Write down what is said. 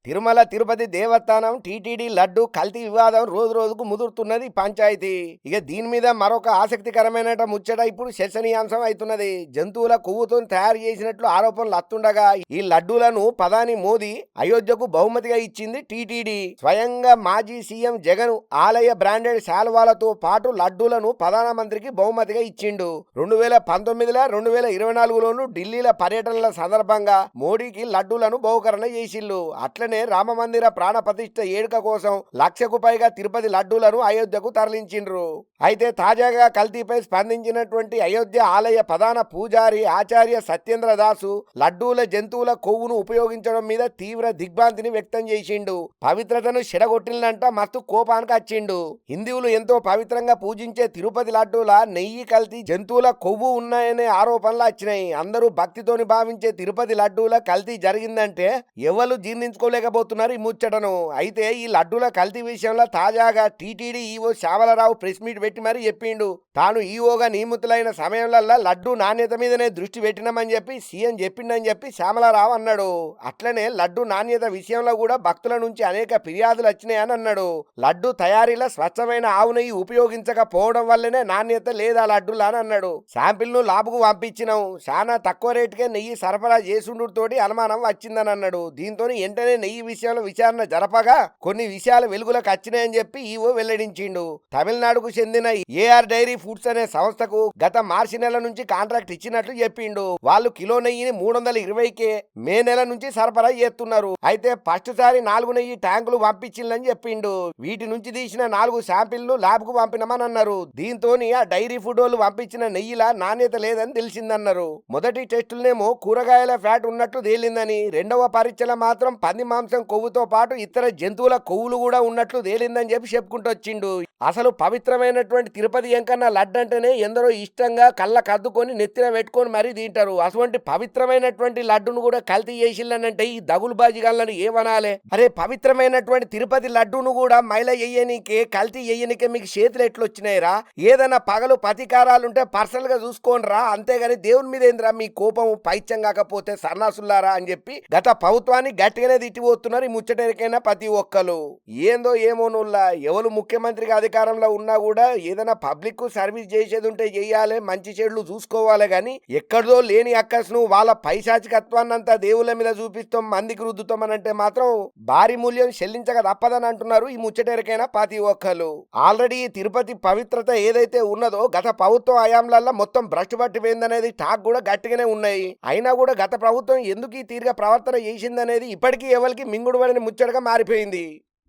తిరుమల తిరుపతి దేవస్థానం TTD laddu కల్తీ వివాదం రోజు రోజుకు ముదురుతున్నది పంచాయతీ. ఇక దీని మీద మరొక ఆసక్తికరమైన ముచ్చట ఇప్పుడు చర్చనీయాంశం అవుతున్నది. జంతువుల కొవ్వుతో తయారు చేసినట్లు ఆరోపణలు అత్తుండగా ఈ లడ్డూలను ప్రధాని మోదీ అయోధ్యకు బహుమతిగా ఇచ్చింది టీటీడీ. స్వయంగా మాజీ సీఎం జగన్ ఆలయ బ్రాండెడ్ శాల్వాలతో పాటు లడ్డూలను ప్రధానమంత్రికి బహుమతిగా ఇచ్చిండు. 2019లో 2024లోను ఢిల్లీల పర్యటనల సందర్భంగా మోడీకి లడ్డూలను బహుకరణ చేసిల్లు. అట్లనే రామమందిర ప్రాణ ప్రతిష్ఠ ఏడుక కోసం 1,00,000కు పైగా తిరుపతి లడ్డూలను అయోధ్యకు తరలించిండ్రు. అయితే తాజాగా కల్తీపై స్పందించినటువంటి అయోధ్య ఆలయ ప్రధాన పూజారి ఆచార్య సత్యేంద్ర దాసు లడ్డూల జంతువుల కొవ్వును ఉపయోగించడం మీద తీవ్ర దిగ్భ్రాంతిని వ్యక్తం చేసిండు. పవిత్రతను చెడగొట్టిందంట మస్తు కోపానికి వచ్చిండు. హిందువులు ఎంతో పవిత్రంగా పూజించే తిరుపతి లడ్డూల నెయ్యి కల్తీ జంతువుల కొవ్వు ఉన్నాయనే ఆరోపణలు వచ్చినాయి. అందరూ భక్తితోని భావించే తిరుపతి లడ్డూల కల్తీ జరిగిందంటే ఎవరు జీర్ణించుకోలేకపోతున్నారు ఈ ముచ్చటను. అయితే ఈ లడ్డూల కల్తీ విషయంలో తాజాగా TTD EO Syamala Rao press meet పెట్టి మరీ చెప్పిండు. తాను ఈవోగా నియమితులైన సమయంలో లడ్డు నాణ్యత మీదనే దృష్టి పెట్టినామని చెప్పి సీఎం చెప్పిండని చెప్పి శ్యామలరావు అన్నాడు. అట్లనే లడ్డు నాణ్యత విషయంలో కూడా భక్తుల నుంచి అనేక ఫిర్యాదులు వచ్చినాయని అన్నాడు. లడ్డు తయారీలో స్వచ్ఛమైన ఆవు నెయ్యి ఉపయోగించకపోవడం వల్లనే నాణ్యత లేదా లడ్డులా అని అన్నాడు. శాంపిల్ ను లాబుకు పంపించినాం, చాలా తక్కువ రేటుకే నెయ్యి సరఫరా చేసుండుతోటి అనుమానం వచ్చిందని అన్నాడు. దీంతో వెంటనే నెయ్యి విషయంలో విచారణ జరపగా కొన్ని విషయాలు వెలుగులోకి వచ్చినాయని చెప్పి ఈవో వెల్లడించిండు. తమిళనాడుకు చెందిన ఏఆర్ డైరీ ఫుడ్స్ అనే సంస్థకు గత మార్చి నెల నుంచి కాంట్రాక్ట్ ఇచ్చినట్లు చెప్పిండు. వాళ్ళు కిలో నెయ్యిని 320కే మే నెల నుంచి సరఫరా చేస్తున్నారు. అయితే ఫస్ట్ సారి 4 నెయ్యి ట్యాంకులు పంపించిందని చెప్పిండు. వీటి నుంచి తీసిన 4 శాంపిల్ను ల్యాబ్ కు పంపినమని అన్నారు. దీంతో ఆ డైరీ ఫుడ్ వాళ్ళు పంపించిన నెయ్యిలా నాణ్యత లేదని తెలిసిందన్నారు. మొదటి టెస్టులనేమో కూరగాయల ఫ్యాట్ ఉన్నట్లు తేలిందని, రెండవ పరీక్షల మాత్రం పంది మాంసం కొవ్వుతో పాటు ఇతర జంతువుల కొవ్వులు కూడా ఉన్నట్లు తేలిందని చెప్పి చెప్పుకుంటూ వచ్చిండు. అసలు పవిత్రమైనటువంటి తిరుపతి ఎంకన్న లడ్డు అంటేనే ఎందరో ఇష్టంగా కళ్ళ కద్దుకొని నెత్తిన పెట్టుకొని మరీ తింటారు. అటువంటి పవిత్రమైనటువంటి లడ్డును కూడా కల్తీ చేసిల్లనంటే ఈ దగులుబాజిగాళ్ళని ఏమనాలే? అరే, పవిత్రమైనటువంటి తిరుపతి లడ్డును కూడా మైల ఎయ్యనికే కల్తీ ఎయ్యనికే మీకు చేతులు ఎట్లొచ్చినాయిరా? ఏదైనా పగలు పతికారాలుంటే పర్సనల్ గా చూసుకోండిరా, అంతేగాని దేవుని మీద ఏంద్రా మీ కోపం పైత్యం కాకపోతే సన్నాసుల్లారా అని చెప్పి గత ప్రభుత్వాన్ని గట్టిగానే తిట్టిపోతున్నారు ఈ ముచ్చటరికైనా ప్రతి ఒక్కరు. ఏందో ఏమోనుల్లా ఎవరు ముఖ్యమంత్రిగా అధికారంలో ఉన్నా కూడా ఏదైనా పబ్లిక్ సర్వీస్ చేసేది ఉంటే చెయ్యాలి, మంచి చెడులు చూసుకోవాలి. గాని ఎక్కడదో లేని అక్కస్ను వాళ్ళ పైశాచికత్వాన్నంతా దేవుళ్ళ మీద చూపిస్తాం, మందికి రుద్దుతామనంటే మాత్రం భారీ మూల్యం చెల్లించక తప్పదని అంటున్నారు ఈ ముచ్చటరికైనా ప్రతి ఒక్కరు. ఆల్రెడీ తిరుపతి పవిత్రత ఏదైతే ఉన్నదో గత ప్రభుత్వం హయాంలల్లో మొత్తం భ్రష్టు పట్టిపోయిందనేది టాక్ కూడా గట్టిగానే ఉన్నాయి. అయినా కూడా గత ప్రభుత్వం ఎందుకు ఈ తీరుగా ప్రవర్తన చేసిందనేది ఇప్పటికీ ఎవరికి మింగుడు పడిన ముచ్చటగా మారిపోయింది.